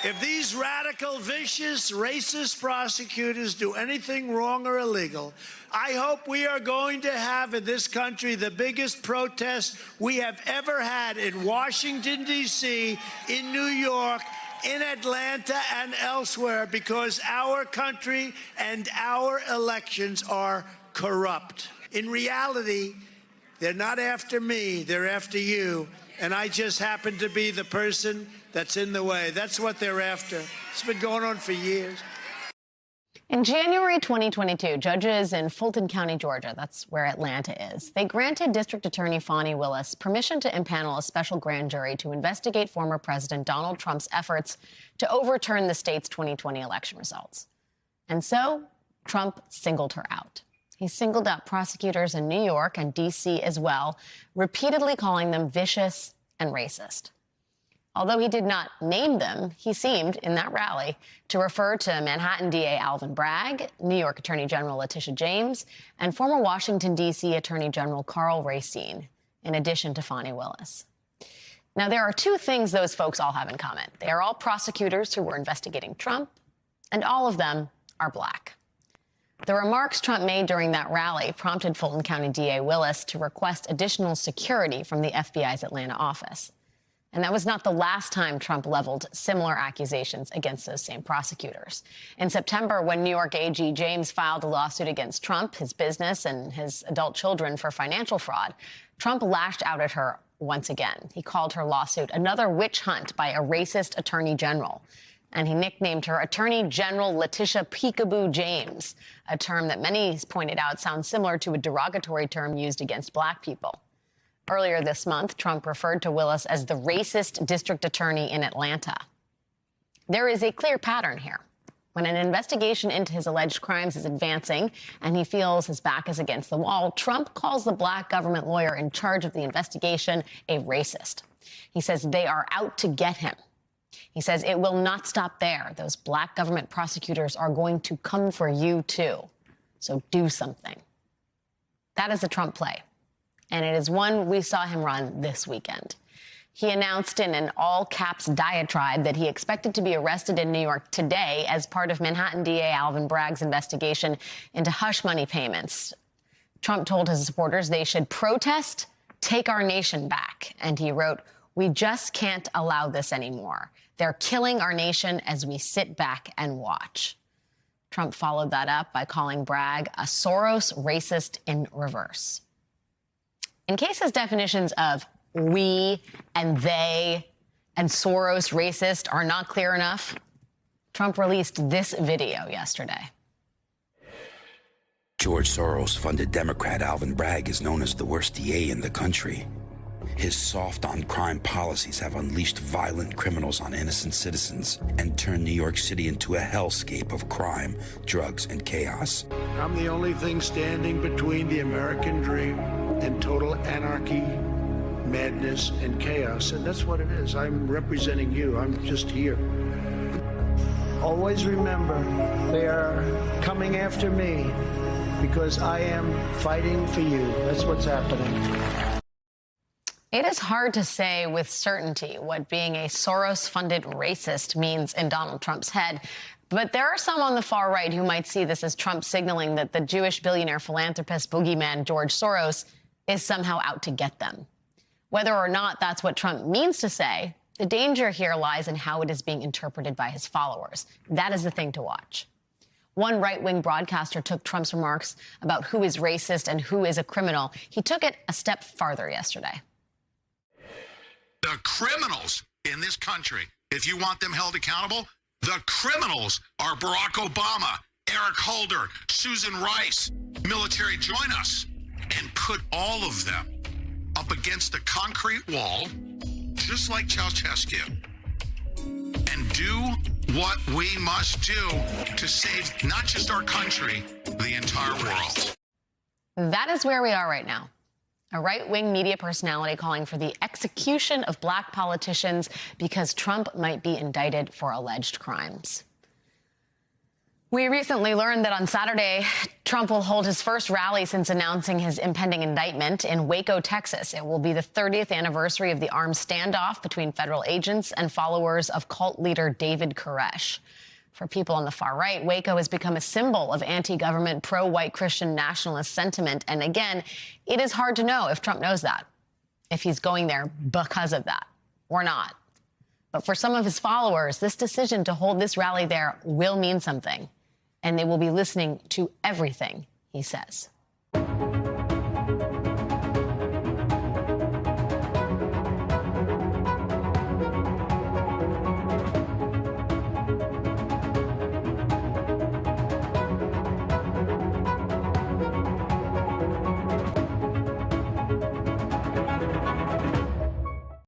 If these radical, vicious, racist prosecutors do anything wrong or illegal, I hope we are going to have in this country the biggest protest we have ever had in Washington, D.C., in New York, in Atlanta, and elsewhere, because our country and our elections are corrupt. In reality, they're not after me, they're after you. And I just happen to be the person that's in the way. That's what they're after. It's been going on for years. In January 2022, judges in Fulton County, Georgia, that's where Atlanta is, they granted District Attorney Fani Willis permission to impanel a special grand jury to investigate former President Donald Trump's efforts to overturn the state's 2020 election results. And so Trump singled her out. He singled out prosecutors in New York and D.C. as well, repeatedly calling them vicious and racist. Although he did not name them, he seemed, in that rally, to refer to Manhattan DA Alvin Bragg, New York Attorney General Letitia James, and former Washington, D.C. Attorney General Karl Racine, in addition to Fani Willis. Now, there are two things those folks all have in common. They are all prosecutors who were investigating Trump, and all of them are black. The remarks Trump made during that rally prompted Fulton County DA Willis to request additional security from the FBI's Atlanta office. And that was not the last time Trump leveled similar accusations against those same prosecutors. In September, when New York AG James filed a lawsuit against Trump, his business, and his adult children for financial fraud, Trump lashed out at her once again. He called her lawsuit another witch hunt by a racist attorney general. And he nicknamed her Attorney General Letitia Peekaboo James, a term that many pointed out sounds similar to a derogatory term used against black people. Earlier this month, Trump referred to Willis as the racist district attorney in Atlanta. There is a clear pattern here. When an investigation into his alleged crimes is advancing and he feels his back is against the wall, Trump calls the black government lawyer in charge of the investigation a racist. He says they are out to get him. He says it will not stop there. Those black government prosecutors are going to come for you, too. So do something. That is a Trump play, and it is one we saw him run this weekend. He announced in an all-caps diatribe that he expected to be arrested in New York today as part of Manhattan DA Alvin Bragg's investigation into hush money payments. Trump told his supporters they should protest, take our nation back. And he wrote, "We just can't allow this anymore. They're killing our nation as we sit back and watch." Trump followed that up by calling Bragg a Soros racist in reverse. In case his definitions of we and they and Soros racist are not clear enough, Trump released this video yesterday. George Soros-funded Democrat Alvin Bragg is known as the worst DA in the country. His soft-on-crime policies have unleashed violent criminals on innocent citizens and turned New York City into a hellscape of crime, drugs, and chaos. I'm the only thing standing between the American dream and total anarchy, madness, and chaos, and that's what it is. I'm representing you. I'm just here. Always remember, they are coming after me because I am fighting for you. That's what's happening. It is hard to say with certainty what being a Soros-funded racist means in Donald Trump's head. But there are some on the far right who might see this as Trump signaling that the Jewish billionaire philanthropist boogeyman George Soros is somehow out to get them. Whether or not that's what Trump means to say, the danger here lies in how it is being interpreted by his followers. That is the thing to watch. One right-wing broadcaster took Trump's remarks about who is racist and who is a criminal. He took it a step farther yesterday. The criminals in this country, if you want them held accountable, the criminals are Barack Obama, Eric Holder, Susan Rice. Military, join us and put all of them up against the concrete wall, just like Ceausescu, and do what we must do to save not just our country, the entire world. That is where we are right now. A right-wing media personality calling for the execution of black politicians because Trump might be indicted for alleged crimes. We recently learned that on Saturday, Trump will hold his first rally since announcing his impending indictment in Waco, Texas. It will be the 30th anniversary of the armed standoff between federal agents and followers of cult leader David Koresh. For people on the far right, Waco has become a symbol of anti-government, pro-white Christian nationalist sentiment. And again, it is hard to know if Trump knows that, if he's going there because of that or not. But for some of his followers, this decision to hold this rally there will mean something. And they will be listening to everything he says.